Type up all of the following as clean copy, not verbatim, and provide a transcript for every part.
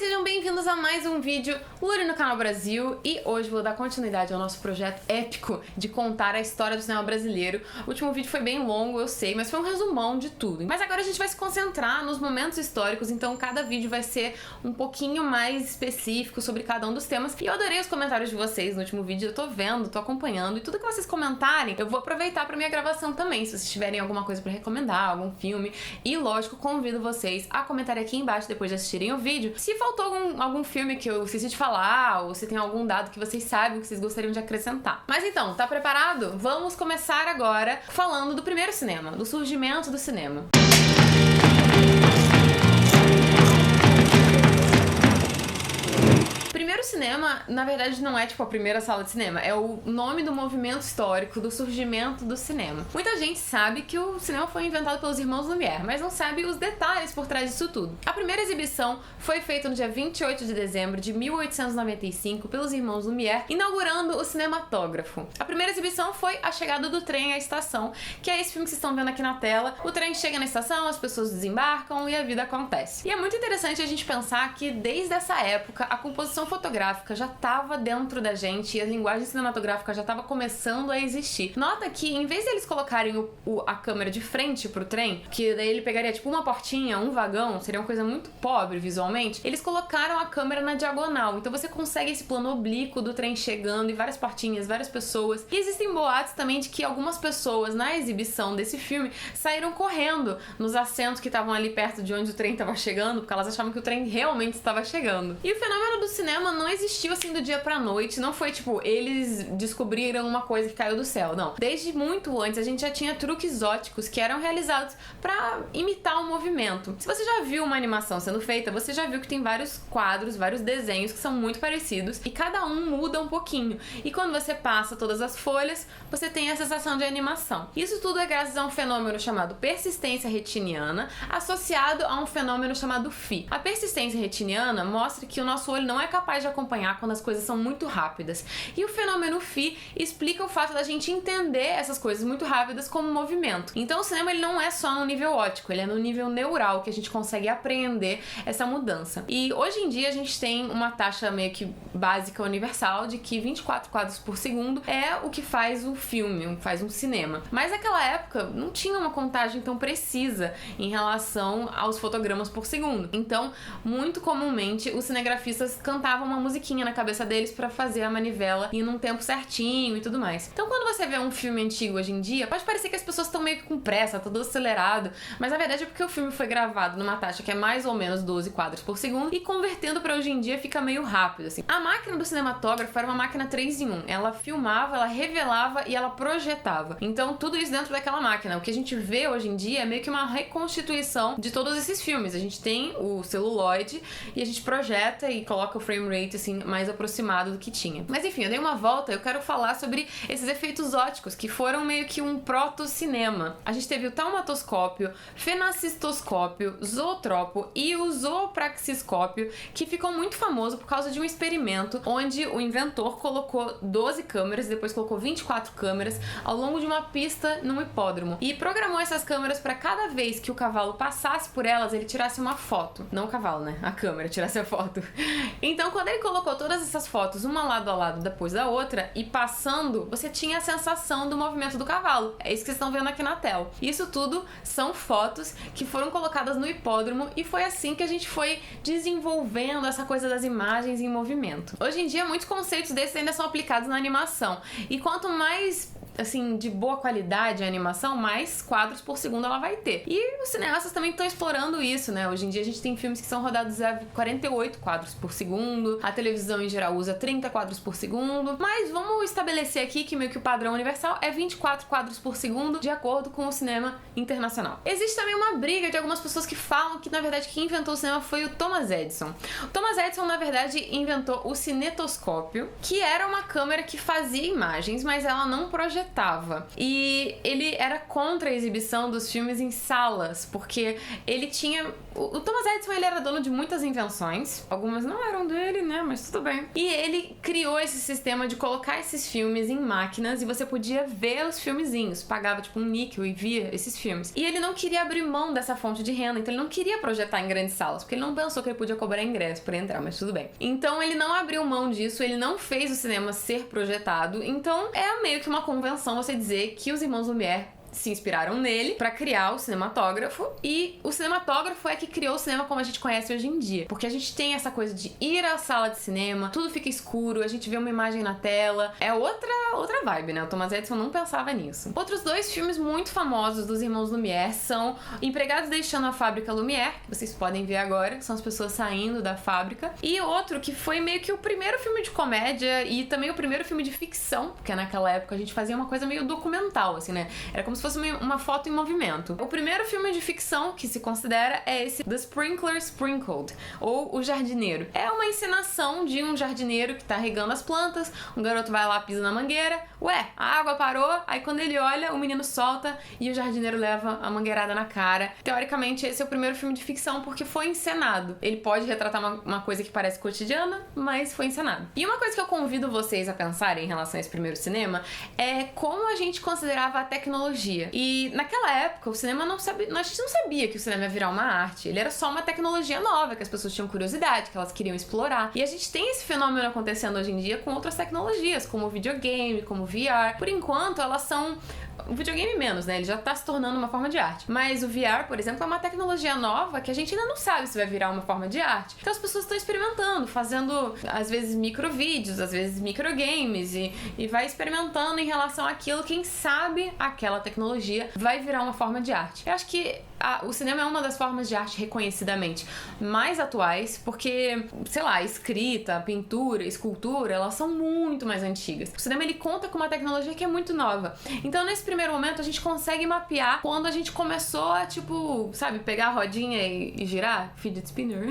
sejam bem-vindos a mais um vídeo Luri no Canal Brasil, e hoje vou dar continuidade ao nosso projeto épico de contar a história do cinema brasileiro. O último vídeo foi bem longo, eu sei, mas foi um resumão de tudo. Mas agora a gente vai se concentrar nos momentos históricos, então cada vídeo vai ser um pouquinho mais específico sobre cada um dos temas. E eu adorei os comentários de vocês no último vídeo, eu tô vendo, tô acompanhando, e tudo que vocês comentarem, eu vou aproveitar pra minha gravação também, se vocês tiverem alguma coisa pra recomendar, algum filme. E lógico, convido vocês a comentarem aqui embaixo depois de assistirem o vídeo, se faltou algum filme que eu esqueci de falar, ou se tem algum dado que vocês sabem que vocês gostariam de acrescentar. Mas então, tá preparado? Vamos começar agora falando do primeiro cinema, do surgimento do cinema. O cinema, na verdade, não é tipo a primeira sala de cinema, é o nome do movimento histórico do surgimento do cinema. Muita gente sabe que o cinema foi inventado pelos irmãos Lumière, mas não sabe os detalhes por trás disso tudo. A primeira exibição foi feita no dia 28 de dezembro de 1895 pelos irmãos Lumière, inaugurando o cinematógrafo. A primeira exibição foi A Chegada do Trem à Estação, que é esse filme que vocês estão vendo aqui na tela. O trem chega na estação, as pessoas desembarcam e a vida acontece. E é muito interessante a gente pensar que desde essa época a composição fotográfica já estava dentro da gente e a linguagem cinematográfica já estava começando a existir. Nota que, em vez de eles colocarem a câmera de frente pro trem, que daí ele pegaria tipo uma portinha, um vagão, seria uma coisa muito pobre visualmente, eles colocaram a câmera na diagonal. Então você consegue esse plano oblíquo do trem chegando e várias portinhas, várias pessoas. E existem boatos também de que algumas pessoas na exibição desse filme saíram correndo nos assentos que estavam ali perto de onde o trem estava chegando, porque elas achavam que o trem realmente estava chegando. E o fenômeno do cinema não existiu assim do dia pra noite, não foi tipo, eles descobriram uma coisa que caiu do céu, não. Desde muito antes a gente já tinha truques óticos que eram realizados pra imitar o movimento. Se você já viu uma animação sendo feita, você já viu que tem vários quadros, vários desenhos que são muito parecidos e cada um muda um pouquinho. E quando você passa todas as folhas, você tem a sensação de animação. Isso tudo é graças a um fenômeno chamado persistência retiniana, associado a um fenômeno chamado Phi. A persistência retiniana mostra que o nosso olho não é capaz de acompanhar quando as coisas são muito rápidas. E o fenômeno Phi explica o fato da gente entender essas coisas muito rápidas como movimento. Então o cinema ele não é só no nível óptico, ele é no nível neural que a gente consegue apreender essa mudança. E hoje em dia a gente tem uma taxa meio que básica universal de que 24 quadros por segundo é o que faz um filme, faz um cinema. Mas naquela época não tinha uma contagem tão precisa em relação aos fotogramas por segundo. Então, muito comumente os cinegrafistas cantavam uma musiquinha na cabeça deles pra fazer a manivela ir num tempo certinho e tudo mais. Então quando você vê um filme antigo hoje em dia, pode parecer que as pessoas estão meio que com pressa, tá tudo acelerado, mas na verdade é porque o filme foi gravado numa taxa que é mais ou menos 12 quadros por segundo e convertendo pra hoje em dia fica meio rápido, assim. A máquina do cinematógrafo era uma máquina 3 em 1. Ela filmava, ela revelava e ela projetava. Então tudo isso dentro daquela máquina. O que a gente vê hoje em dia é meio que uma reconstituição de todos esses filmes. A gente tem o celuloide e a gente projeta e coloca o frame rate assim mais aproximado do que tinha. Mas enfim, eu dei uma volta, eu quero falar sobre esses efeitos ópticos que foram meio que um proto-cinema. A gente teve o taumatoscópio, fenacistoscópio, zootropo e o zoopraxiscópio, que ficou muito famoso por causa de um experimento onde o inventor colocou 12 câmeras, depois colocou 24 câmeras ao longo de uma pista num hipódromo e programou essas câmeras para cada vez que o cavalo passasse por elas, ele tirasse uma foto. Não o cavalo, né? A câmera tirasse a foto. Então, quando ele colocou todas essas fotos uma lado a lado depois da outra e passando, você tinha a sensação do movimento do cavalo. É isso que vocês estão vendo aqui na tela. Isso tudo são fotos que foram colocadas no hipódromo e foi assim que a gente foi desenvolvendo essa coisa das imagens em movimento. Hoje em dia, muitos conceitos desses ainda são aplicados na animação. E quanto mais assim, de boa qualidade a animação, mais quadros por segundo ela vai ter. E os cineastas também estão explorando isso, né? Hoje em dia a gente tem filmes que são rodados a 48 quadros por segundo, a televisão em geral usa 30 quadros por segundo, mas vamos estabelecer aqui que meio que o padrão universal é 24 quadros por segundo, de acordo com o cinema internacional. Existe também uma briga de algumas pessoas que falam que, na verdade, quem inventou o cinema foi o Thomas Edison. O Thomas Edison, na verdade, inventou o cinetoscópio, que era uma câmera que fazia imagens, mas ela não projetava projetava. E ele era contra a exibição dos filmes em salas, porque ele tinha... O Thomas Edison, ele era dono de muitas invenções. Algumas não eram dele, né? Mas tudo bem. E ele criou esse sistema de colocar esses filmes em máquinas e você podia ver os filmezinhos. Pagava, tipo, um níquel e via esses filmes. E ele não queria abrir mão dessa fonte de renda, então ele não queria projetar em grandes salas, porque ele não pensou que ele podia cobrar ingresso pra entrar, mas tudo bem. Então ele não abriu mão disso, ele não fez o cinema ser projetado. Então é meio que uma convenção você dizer que os irmãos Lumière se inspiraram nele pra criar o cinematógrafo, e o cinematógrafo é que criou o cinema como a gente conhece hoje em dia, porque a gente tem essa coisa de ir à sala de cinema, tudo fica escuro, a gente vê uma imagem na tela, é outra vibe, né? O Thomas Edison não pensava nisso. Outros dois filmes muito famosos dos irmãos Lumière são Empregados Deixando a Fábrica Lumière, que vocês podem ver agora, são as pessoas saindo da fábrica, e outro que foi meio que o primeiro filme de comédia e também o primeiro filme de ficção, porque naquela época a gente fazia uma coisa meio documental, assim, né? Era como se fosse uma foto em movimento. O primeiro filme de ficção que se considera é esse The Sprinkler Sprinkled, ou O Jardineiro. É uma encenação de um jardineiro que tá regando as plantas, um garoto vai lá, pisa na mangueira, ué, a água parou, aí quando ele olha, o menino solta e o jardineiro leva a mangueirada na cara. Teoricamente, esse é o primeiro filme de ficção porque foi encenado. Ele pode retratar uma coisa que parece cotidiana, mas foi encenado. E uma coisa que eu convido vocês a pensarem em relação a esse primeiro cinema é como a gente considerava a tecnologia. E naquela época, o cinema a gente não sabia que o cinema ia virar uma arte. Ele era só uma tecnologia nova, que as pessoas tinham curiosidade, que elas queriam explorar. E a gente tem esse fenômeno acontecendo hoje em dia com outras tecnologias, como o videogame, como o VR. Por enquanto, elas são... O videogame menos, né? Ele já tá se tornando uma forma de arte. Mas o VR, por exemplo, é uma tecnologia nova que a gente ainda não sabe se vai virar uma forma de arte. Então as pessoas estão experimentando, fazendo, às vezes, microvídeos, às vezes microgames, e vai experimentando em relação àquilo. Quem sabe aquela tecnologia vai virar uma forma de arte. Eu acho que o cinema é uma das formas de arte reconhecidamente mais atuais, porque, sei lá, escrita, pintura, escultura, elas são muito mais antigas. O cinema, ele conta com uma tecnologia que é muito nova. Então, nesse primeiro momento, a gente consegue mapear quando a gente começou a, tipo, sabe, pegar a rodinha e girar, fidget spinner.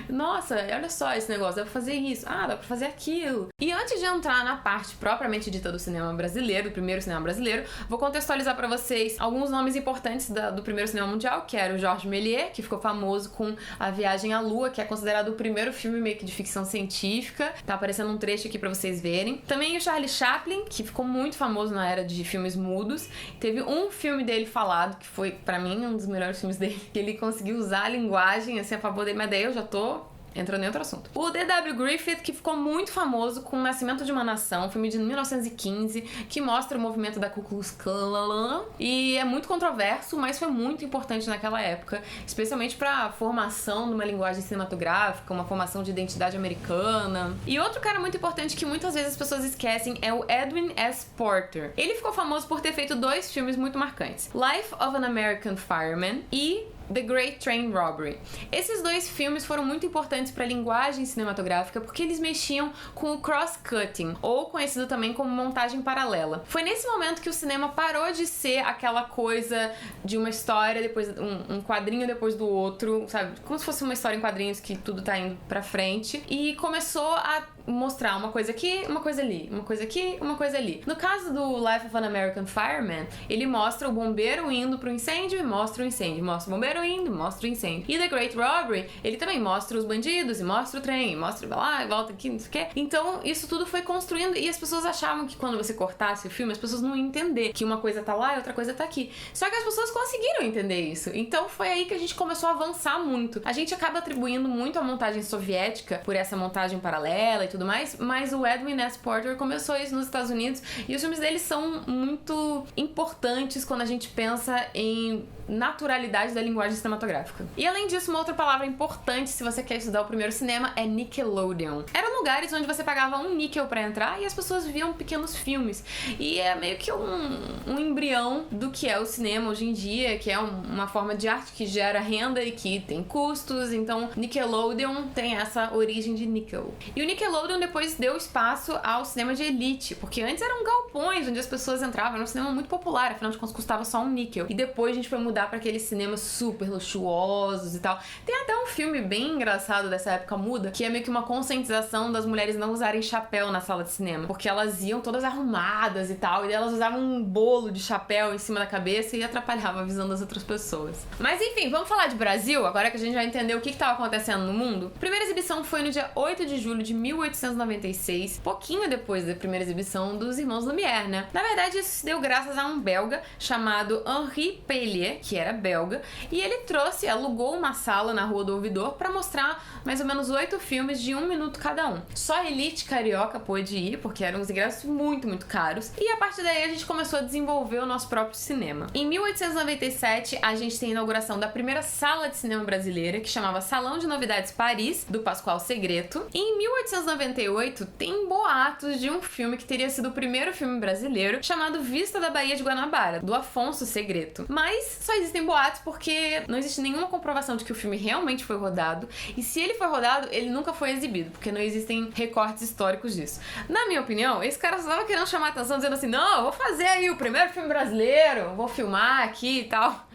Nossa, olha só esse negócio, dá pra fazer isso, dá pra fazer aquilo. E antes de entrar na parte propriamente dita do cinema brasileiro, do primeiro cinema brasileiro, vou contextualizar pra vocês alguns nomes importantes do primeiro cinema mundial, que era o Georges Méliès, que ficou famoso com A Viagem à Lua, que é considerado o primeiro filme meio que de ficção científica. Tá aparecendo um trecho aqui pra vocês verem. Também o Charlie Chaplin, que ficou muito famoso na era de filmes mudos. Teve um filme dele falado, que foi, pra mim, um dos melhores filmes dele, que ele conseguiu usar a linguagem, assim, a favor dele, mas daí eu já tô entrando em outro assunto. O D.W. Griffith, que ficou muito famoso com O Nascimento de uma Nação, um filme de 1915, que mostra o movimento da Ku Klux Klan, e é muito controverso, mas foi muito importante naquela época, especialmente para a formação de uma linguagem cinematográfica, uma formação de identidade americana. E outro cara muito importante que muitas vezes as pessoas esquecem é o Edwin S. Porter. Ele ficou famoso por ter feito dois filmes muito marcantes: Life of an American Fireman e The Great Train Robbery. Esses dois filmes foram muito importantes para a linguagem cinematográfica porque eles mexiam com o cross-cutting, ou conhecido também como montagem paralela. Foi nesse momento que o cinema parou de ser aquela coisa de uma história, depois um quadrinho depois do outro, sabe? Como se fosse uma história em quadrinhos que tudo tá indo pra frente, e começou a mostrar uma coisa aqui, uma coisa ali, uma coisa aqui, uma coisa ali. No caso do Life of an American Fireman, ele mostra o bombeiro indo pro incêndio e mostra o incêndio, mostra o bombeiro indo, mostra o incêndio. E The Great Robbery, ele também mostra os bandidos e mostra o trem, mostra lá e volta aqui, não sei o que. Então isso tudo foi construindo, e as pessoas achavam que quando você cortasse o filme, as pessoas não iam entender que uma coisa tá lá e outra coisa tá aqui. Só que as pessoas conseguiram entender isso. Então foi aí que a gente começou a avançar muito. A gente acaba atribuindo muito a montagem soviética por essa montagem paralela e tudo mais, mas o Edwin S. Porter começou isso nos Estados Unidos, e os filmes dele são muito importantes quando a gente pensa em naturalidade da linguagem cinematográfica. E além disso, uma outra palavra importante se você quer estudar o primeiro cinema é Nickelodeon. Eram lugares onde você pagava um níquel pra entrar e as pessoas viam pequenos filmes. E é meio que um embrião do que é o cinema hoje em dia, que é uma forma de arte que gera renda e que tem custos. Então Nickelodeon tem essa origem de níquel. E o Nickelodeon Nickelodeon depois deu espaço ao cinema de elite, porque antes eram galpões onde as pessoas entravam, era um cinema muito popular, afinal de contas custava só um níquel. E depois a gente foi mudar pra aqueles cinemas super luxuosos e tal. Tem até um filme bem engraçado dessa época muda, que é meio que uma conscientização das mulheres não usarem chapéu na sala de cinema, porque elas iam todas arrumadas e tal, e elas usavam um bolo de chapéu em cima da cabeça e atrapalhava a visão das outras pessoas. Mas enfim, vamos falar de Brasil, agora que a gente vai entender o que estava acontecendo no mundo. A primeira exibição foi no dia 8 de julho de 1896, pouquinho depois da primeira exibição dos Irmãos Lumière, né? Na verdade, isso se deu graças a um belga chamado Henri Pellier, que era belga, e ele alugou uma sala na Rua do Ouvidor para mostrar mais ou menos 8 filmes de 1 minuto cada um. Só a elite carioca pôde ir, porque eram uns ingressos muito, muito caros, e a partir daí a gente começou a desenvolver o nosso próprio cinema. Em 1897, a gente tem a inauguração da primeira sala de cinema brasileira, que chamava Salão de Novidades Paris, do Pascoal Segreto. E em 1898, tem boatos de um filme que teria sido o primeiro filme brasileiro, chamado Vista da Baía de Guanabara, do Afonso Segreto. Mas só existem boatos porque não existe nenhuma comprovação de que o filme realmente foi rodado, e se ele foi rodado, ele nunca foi exibido, porque não existem recortes históricos disso. Na minha opinião, esse cara só tava querendo chamar a atenção, dizendo assim, não, eu vou fazer aí o primeiro filme brasileiro, vou filmar aqui e tal.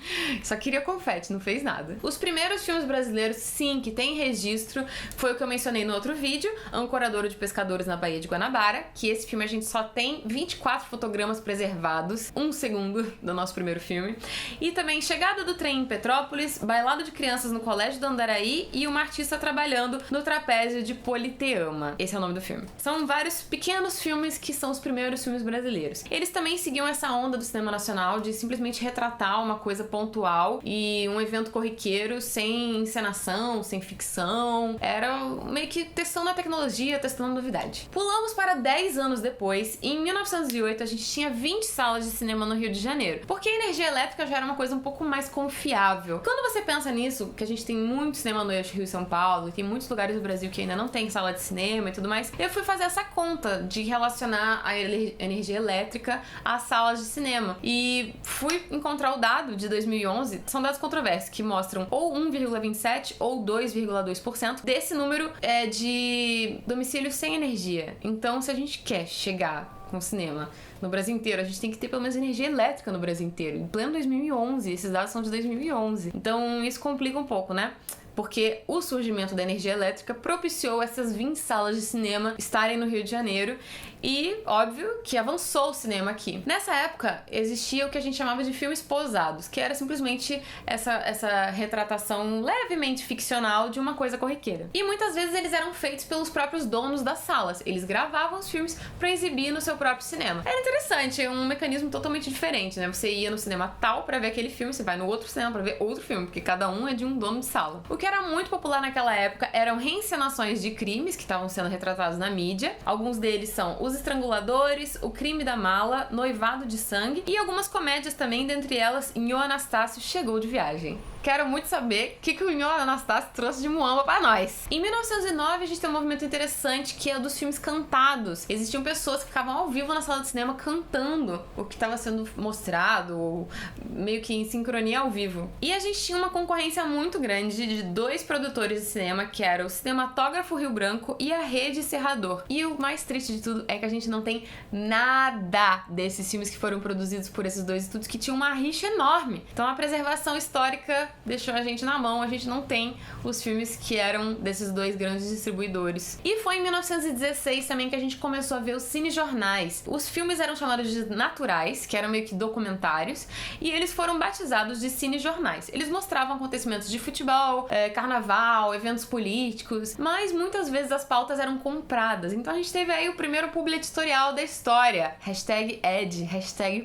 Só queria confete, não fez nada. Os primeiros filmes brasileiros, sim, que tem registro, foi o que eu mencionei no outro vídeo, Ancoradouro de Pescadores na Baía de Guanabara, que esse filme a gente só tem 24 fotogramas preservados, 1 segundo do nosso primeiro filme. E também Chegada do Trem em Petrópolis, Bailado de Crianças no Colégio do Andaraí e Uma Artista Trabalhando no Trapézio de Politeama. Esse é o nome do filme. São vários pequenos filmes que são os primeiros filmes brasileiros. Eles também seguiam essa onda do cinema nacional de simplesmente retratar uma coisa pontual e um evento corriqueiro sem encenação, sem ficção. Era meio que testando a tecnologia, testando a novidade. Pulamos para 10 anos depois. Em 1908, a gente tinha 20 salas de cinema no Rio de Janeiro, porque a energia elétrica já era uma coisa um pouco mais confiável. Quando você pensa nisso, que a gente tem muito cinema no Eixo Rio e São Paulo, e tem muitos lugares do Brasil que ainda não tem sala de cinema e tudo mais, eu fui fazer essa conta de relacionar a energia elétrica às salas de cinema. E fui encontrar o dado de 2011, são dados controversos, que mostram ou 1,27% ou 2,2% desse número de domicílios sem energia. Então, se a gente quer chegar com o cinema no Brasil inteiro, a gente tem que ter pelo menos energia elétrica no Brasil inteiro. Em pleno 2011, esses dados são de 2011. Então, isso complica um pouco, né? Porque o surgimento da energia elétrica propiciou essas 20 salas de cinema estarem no Rio de Janeiro e, óbvio, que avançou o cinema aqui. Nessa época, existia o que a gente chamava de filmes posados, que era simplesmente essa retratação levemente ficcional de uma coisa corriqueira. E muitas vezes eles eram feitos pelos próprios donos das salas. Eles gravavam os filmes para exibir no seu próprio cinema. Era interessante, é um mecanismo totalmente diferente, né? Você ia no cinema tal para ver aquele filme, você vai no outro cinema para ver outro filme, porque cada um é de um dono de sala. O que era muito popular naquela época eram reencenações de crimes que estavam sendo retratados na mídia. Alguns deles são Os Estranguladores, O Crime da Mala, Noivado de Sangue e algumas comédias também, dentre elas Nhô Anastácio Chegou de Viagem. Quero muito saber o que o Nhô Anastácio trouxe de Muamba pra nós. Em 1909, a gente tem um movimento interessante que é o dos filmes cantados. Existiam pessoas que ficavam ao vivo na sala de cinema cantando o que estava sendo mostrado, ou meio que em sincronia ao vivo. E a gente tinha uma concorrência muito grande de 2 produtores de cinema, que era o Cinematógrafo Rio Branco e a Rede Serrador. E o mais triste de tudo é que a gente não tem nada desses filmes que foram produzidos por esses 2 estúdios, que tinham uma rixa enorme. Então a preservação histórica deixou a gente na mão, a gente não tem os filmes que eram desses 2 grandes distribuidores. E foi em 1916 também que a gente começou a ver os cinejornais. Os filmes eram chamados de naturais, que eram meio que documentários, e eles foram batizados de cinejornais. Eles mostravam acontecimentos de futebol, carnaval, eventos políticos, mas muitas vezes as pautas eram compradas. Então a gente teve aí o primeiro publi editorial da história. #Ed,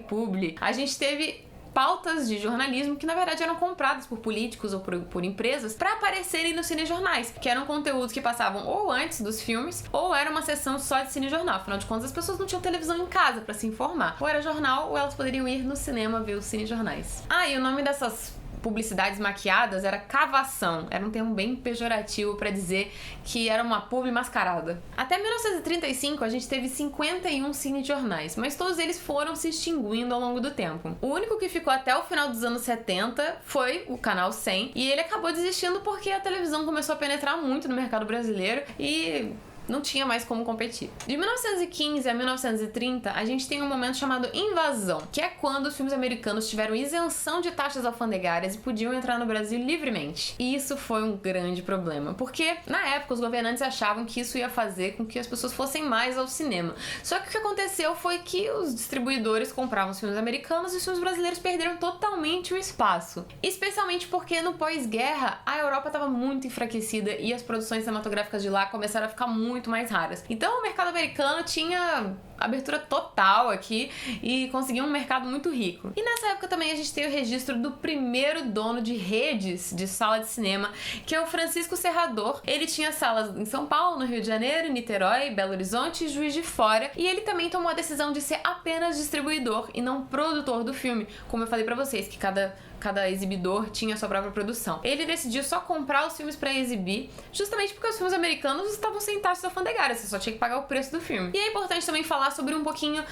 #Publi. A gente teve pautas de jornalismo que na verdade eram compradas por políticos ou por empresas para aparecerem nos cinejornais, que eram conteúdos que passavam ou antes dos filmes ou era uma sessão só de cinejornal. Afinal de contas, as pessoas não tinham televisão em casa para se informar. Ou era jornal ou elas poderiam ir no cinema ver os cinejornais. E o nome dessas publicidades maquiadas era cavação. Era um termo bem pejorativo para dizer que era uma publi mascarada. Até 1935 a gente teve 51 cinejornais, mas todos eles foram se extinguindo ao longo do tempo. O único que ficou até o final dos anos 70 foi o Canal 100, e ele acabou desistindo porque a televisão começou a penetrar muito no mercado brasileiro e não tinha mais como competir. De 1915 a 1930, a gente tem um momento chamado invasão, que é quando os filmes americanos tiveram isenção de taxas alfandegárias e podiam entrar no Brasil livremente. E isso foi um grande problema, porque na época os governantes achavam que isso ia fazer com que as pessoas fossem mais ao cinema. Só que o que aconteceu foi que os distribuidores compravam os filmes americanos e os filmes brasileiros perderam totalmente o espaço. Especialmente porque no pós-guerra a Europa estava muito enfraquecida e as produções cinematográficas de lá começaram a ficar muito mais raras. Então o mercado americano tinha abertura total aqui e conseguia um mercado muito rico. E nessa época também a gente tem o registro do primeiro dono de redes de sala de cinema, que é o Francisco Serrador. Ele tinha salas em São Paulo, no Rio de Janeiro, Niterói, Belo Horizonte e Juiz de Fora, e ele também tomou a decisão de ser apenas distribuidor e não produtor do filme, como eu falei pra vocês, que cada exibidor tinha sua própria produção. Ele decidiu só comprar os filmes pra exibir, justamente porque os filmes americanos estavam sem taxas alfandegárias, você só tinha que pagar o preço do filme. E é importante também falar sobre um pouquinho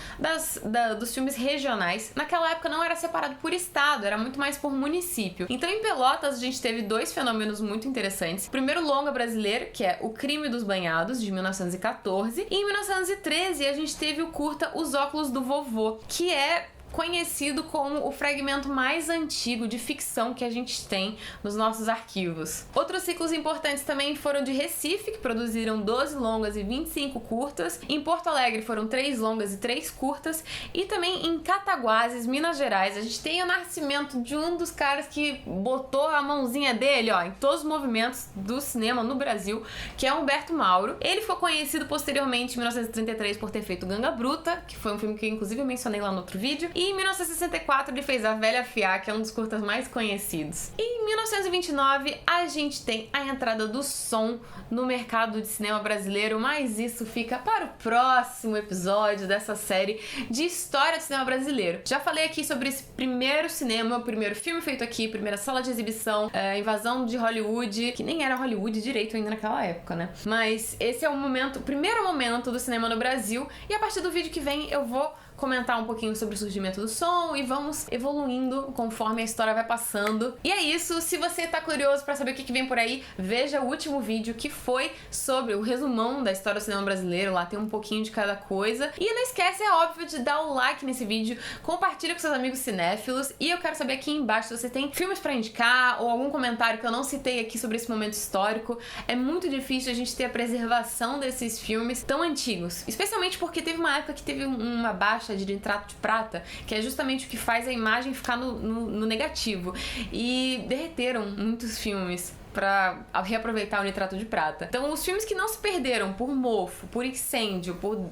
dos filmes regionais. Naquela época não era separado por estado, era muito mais por município. Então em Pelotas a gente teve dois fenômenos muito interessantes. O primeiro longa brasileiro, que é O Crime dos Banhados, de 1914, e em 1913 a gente teve o curta Os Óculos do Vovô, que é conhecido como o fragmento mais antigo de ficção que a gente tem nos nossos arquivos. Outros ciclos importantes também foram de Recife, que produziram 12 longas e 25 curtas. Em Porto Alegre foram 3 longas e 3 curtas. E também em Cataguases, Minas Gerais, a gente tem o nascimento de um dos caras que botou a mãozinha dele, ó, em todos os movimentos do cinema no Brasil, que é Humberto Mauro. Ele ficou conhecido posteriormente em 1933 por ter feito Ganga Bruta, que foi um filme que inclusive eu mencionei lá no outro vídeo. E em 1964 ele fez A Velha Fiá, que é um dos curtas mais conhecidos. E em 1929 a gente tem a entrada do som no mercado de cinema brasileiro, mas isso fica para o próximo episódio dessa série de história do cinema brasileiro. Já falei aqui sobre esse primeiro cinema, o primeiro filme feito aqui, primeira sala de exibição, a invasão de Hollywood, que nem era Hollywood direito ainda naquela época, né? Mas esse é o primeiro momento do cinema no Brasil, e a partir do vídeo que vem eu vou comentar um pouquinho sobre o surgimento do som e vamos evoluindo conforme a história vai passando. E é isso, se você tá curioso pra saber o que vem por aí, veja o último vídeo que foi sobre o resumão da história do cinema brasileiro, lá tem um pouquinho de cada coisa. E não esquece, é óbvio, de dar o like nesse vídeo, compartilha com seus amigos cinéfilos, e eu quero saber aqui embaixo se você tem filmes pra indicar ou algum comentário que eu não citei aqui sobre esse momento histórico. É muito difícil a gente ter a preservação desses filmes tão antigos, especialmente porque teve uma época que teve uma baixa de nitrato de prata, que é justamente o que faz a imagem ficar no negativo. E derreteram muitos filmes para reaproveitar o nitrato de prata. Então, os filmes que não se perderam por mofo, por incêndio, por,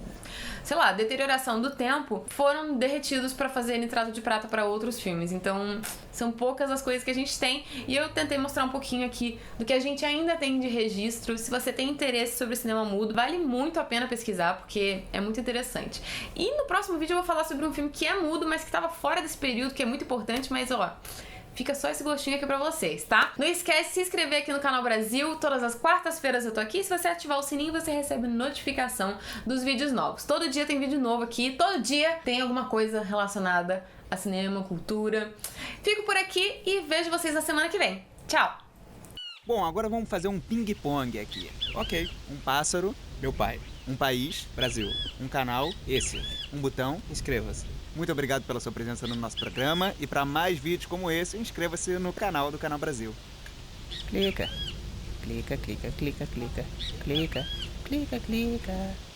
sei lá, deterioração do tempo, foram derretidos para fazer nitrato de prata para outros filmes. Então, são poucas as coisas que a gente tem, e eu tentei mostrar um pouquinho aqui do que a gente ainda tem de registro. Se você tem interesse sobre cinema mudo, vale muito a pena pesquisar, porque é muito interessante. E no próximo vídeo eu vou falar sobre um filme que é mudo, mas que estava fora desse período, que é muito importante, mas ó, fica só esse gostinho aqui pra vocês, tá? Não esquece de se inscrever aqui no Canal Brasil. Todas as quartas-feiras eu tô aqui. Se você ativar o sininho, você recebe notificação dos vídeos novos. Todo dia tem vídeo novo aqui. Todo dia tem alguma coisa relacionada a cinema, cultura. Fico por aqui e vejo vocês na semana que vem. Tchau! Bom, agora vamos fazer um ping-pong aqui. Ok, um pássaro, meu pai. Um país, Brasil. Um canal, esse. Um botão, inscreva-se. Muito obrigado pela sua presença no nosso programa, e para mais vídeos como esse, inscreva-se no canal do Canal Brasil. Clica, clica, clica, clica, clica, clica, clica, clica.